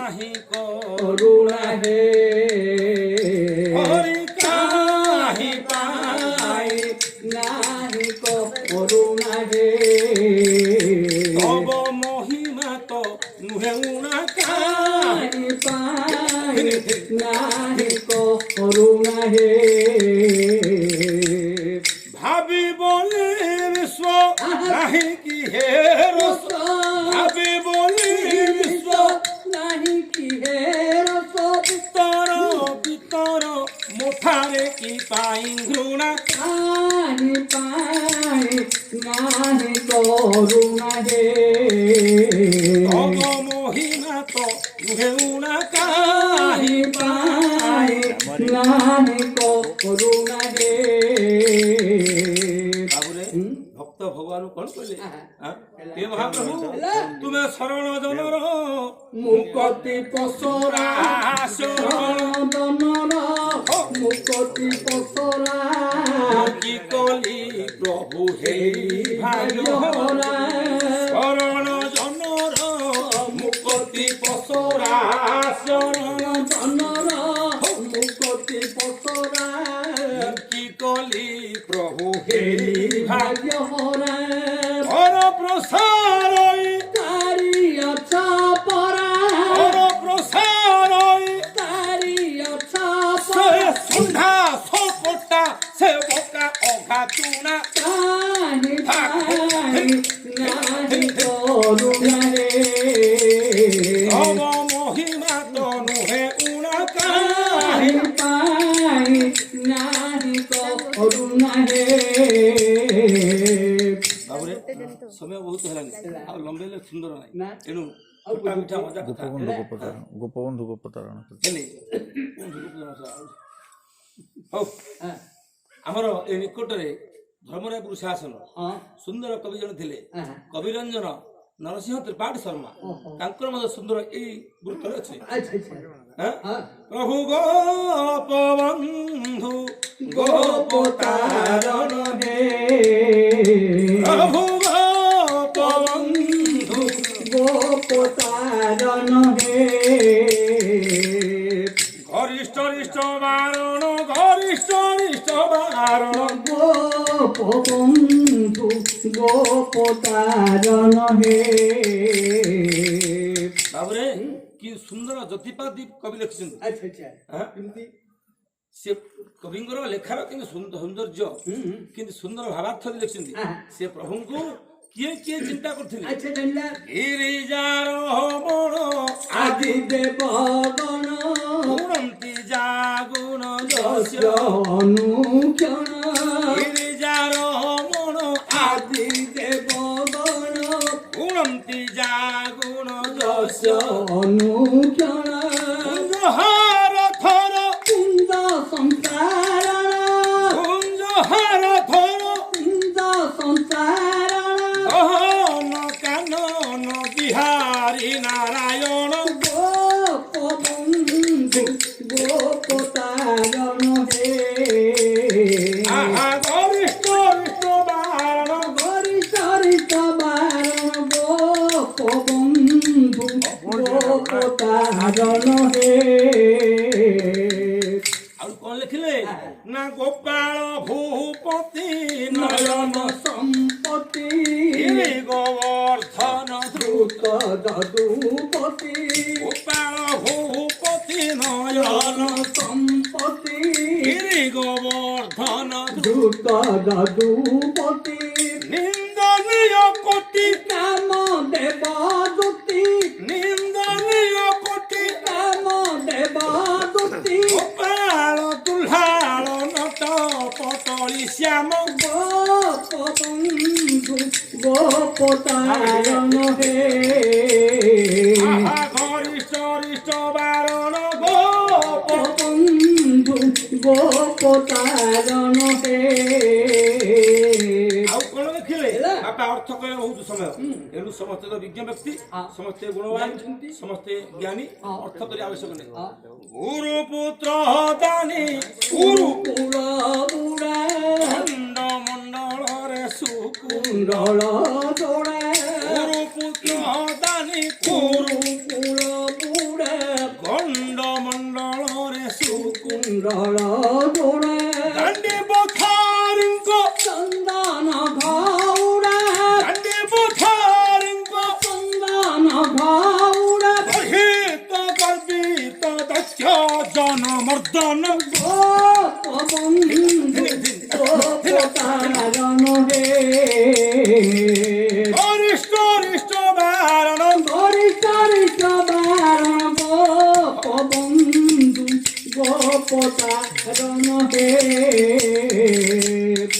काहि करुणा हे हरि काहि पाए नाही करुणा हे तब महिमा तो नुहे उणा काहि पाए नाही करुणा हे भाभी बोले विश्व नहीं की हे रस भाभी बोले विश्व नहीं की हे रस ভিতর মুঠারে কি পাই ঘৃণা কাহি পাই নাহি করুণা হে তব মহিমা তো ঘৃণা কাহি পাই নাহি করুণা হে বাবুরে ভক্ত ভগবান কোন কইলে হে মহাপ্রভু তুমি শরণ জনর মুকতি পসরা শরণ জনর মুকতি পসরা কি কলি প্রভু হে ভাগ্যহরা শরণ জনর মুকতি পসরা শরণ জনর মুকতি পসরা কি কলি প্রভু হে ভাগ্যহরা হর প্রসারই তারি অছা পরা হর প্রসারই তারি অছা সে পরা সন্ধ্যা সকটা সে বকা অঘাতুনা কাহি পাই নাহি করুণা হে তব মহিমা তো নুহে উণা কাহি কাহি পাই নাহি করুণা হে বাবুরে সময় বহুত হেলানি ଆଉ ଲମ୍ବେଇଲେ ସୁନ୍ଦର ନାହିଁ ନା। ତେଣୁ ଖଟା ମିଠା ମଜା କଥା ଗୋପବନ୍ଧୁ ଗୋପତାରଣ ହେଲେ ହଉ ଆମର ଏ ନିକଟରେ ଧର୍ମରାୟପୁର ଶାସନ ହଁ ସୁନ୍ଦର କବି ଜଣେ ଥିଲେ ହଁ କବିରଞ୍ଜନ ନରସିଂହ ତ୍ରିପାଠୀ ଶର୍ମା ତାଙ୍କର ମଧ୍ୟ ସୁନ୍ଦର ଏଇ ବୃତ୍ତରେ ଅଛି ଆଚ୍ଛା ଆଚ୍ଛା ହାଁ? ହଁ ପ୍ରଭୁ ଗୋପବନ୍ଧୁ ଗୋପତାରଣ হে ପ୍ରଭୁ ଗୋପବନ୍ଧୁ গোপতারণ হে গরিষ্ঠ রিষ্ঠ বারণ গরিষ্ঠ রিষ্ঠ বারণ গোপবন্ধু গোপতারণ হে ତାପରେ କି ସୁନ୍ଦର ଜ୍ୟୋତିପାଦୀ କବି ଲେଖିଛନ୍ତି আচ্ছা আচ্ছা ହାଁ? এমনি ସେ କବିଙ୍କର ଲେଖାର କିନ୍ତୁ ସୌନ୍ଦର୍ଯ୍ୟ କିନ୍ତୁ ସୁନ୍ଦର ଭାବାର୍ଥ ବି ଲେଖିଛନ୍ତି ସେ ପ୍ରଭୁଙ୍କୁ କିଏ କିଏ ଚିନ୍ତା କରୁଥିଲେ আচ্ছা জানলা ଗିରିଜାର ମଣ আদি দেবগণ ଗୁଣନ୍ତି ଜାଗୁଣ যশ ଯଶ অনুক্ষণ ଗିରିଜାର ମଣ আদি দেবগণ ଗୁଣନ୍ତି ଜାଗୁଣ যশ ଯଶ অনুক্ষণ କୁଞ୍ଜହାର ଥର কুন্দ সংসারণ କୁଞ୍ଜହାର ଥର কুন্দ সংসারণ দহন কানন বিহারী নারায়ণ গোপবন্ধু গোপতারণ হে আহা গরিষ্ঠ রিষ্ঠ বারণ গরিষ্ঠ বারণ গোপবন্ধু গোপতারণ হে ଆଉ କଣ ଲେଖିଲେ ନା ଗୋପାଳ ଭୂପତି ନୟନ সম্পত্তি ଗିରି ଗୋବର୍ଦ୍ଧନ দ্রুত যদুপতি ଗୋପାଳ ଭୂପତି ନୟନ সম্পত্তি ଗିରି ଗୋବର୍ଦ୍ଧନ দ্রুত যদুপতি নিন্দনীয় কোটি কাম দেব দুতি নিন্দনীয় কোটি কাম দেব দুতি গোপাଳ দুল্হাଳ নଟ পটଳି শ্যাମ গোপবন্ধু গোপতারণ হে আহা গরিষ্ঠ রিষ্ঠ বারণ গোপ গোপবন্ধু গোপতারণ হে ଆଉ କଣ ଲେଖିଲେ ବାପା ଅର୍ଥ କହିବା ବହୁତ ସମୟ ଏଣୁ ସମସ୍ତେ ତ ବିଜ୍ଞ ବ୍ୟକ୍ତି ସମସ୍ତେ ଗୁଣବାନ ସମସ୍ତେ ଜ୍ଞାନୀ ଅର୍ଥ କରିବା ଆବଶ୍ୟକ ନାହିଁ ଗୁରୁ ପୁତ୍ର ଦାନୀ ଗୁରୁ কুল বুড়া ଖଣ୍ଡ ମଣ୍ଡଳରେ ସୁକୁଣ୍ଡ কুণ্ডল জোড়া গুরু পুত্র দানী গুরু কুল বুড়া ঘৌড়া গর্হিত গর্বিত দক্ষ জনমর্দন গোপবন্ধু গোপতারণ হে অরিষ্ট অরিষ্ট বারণ গরিষ্ঠ বারণ গোপবন্ধু গোপতারণ হে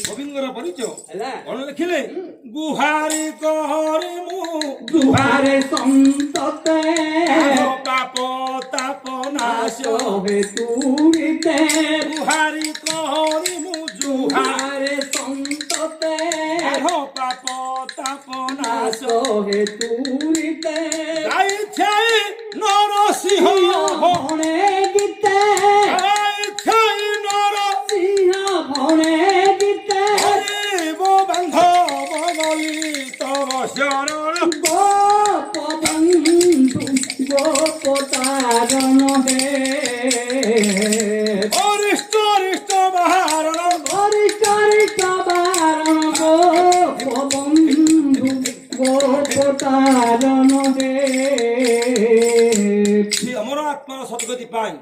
গোবিন্দর পরিচয় ହେଲା କଣ ଲେଖିଲେ ଗୁହାରି କହରି ମୁଁ ଦୁହାରେ ସନ୍ତତେ ପାପ ତାପ ନାଶ হে তুরিতে ଗୁହାରି କହରି ମୁଁ ଜୁହାର দুহারে সন্ততে পাপ তাপ নাଶ হে তুরিতে গাইছাই নরসিংহ ভণে গীতে গাইছাই নর সিংহ ভণে গীতে হরিব বান্ধব গলি তব শরণ গোপবন্ধু গোপতারণ হে অরিষ্ট অরিষ্ট বাহারণ গরিষ্ঠ বারণ গোপবন্ধু গোপতারণ হে ଆମର ଆତ୍ମାର ସଦ୍ଗତି ପାଇଁ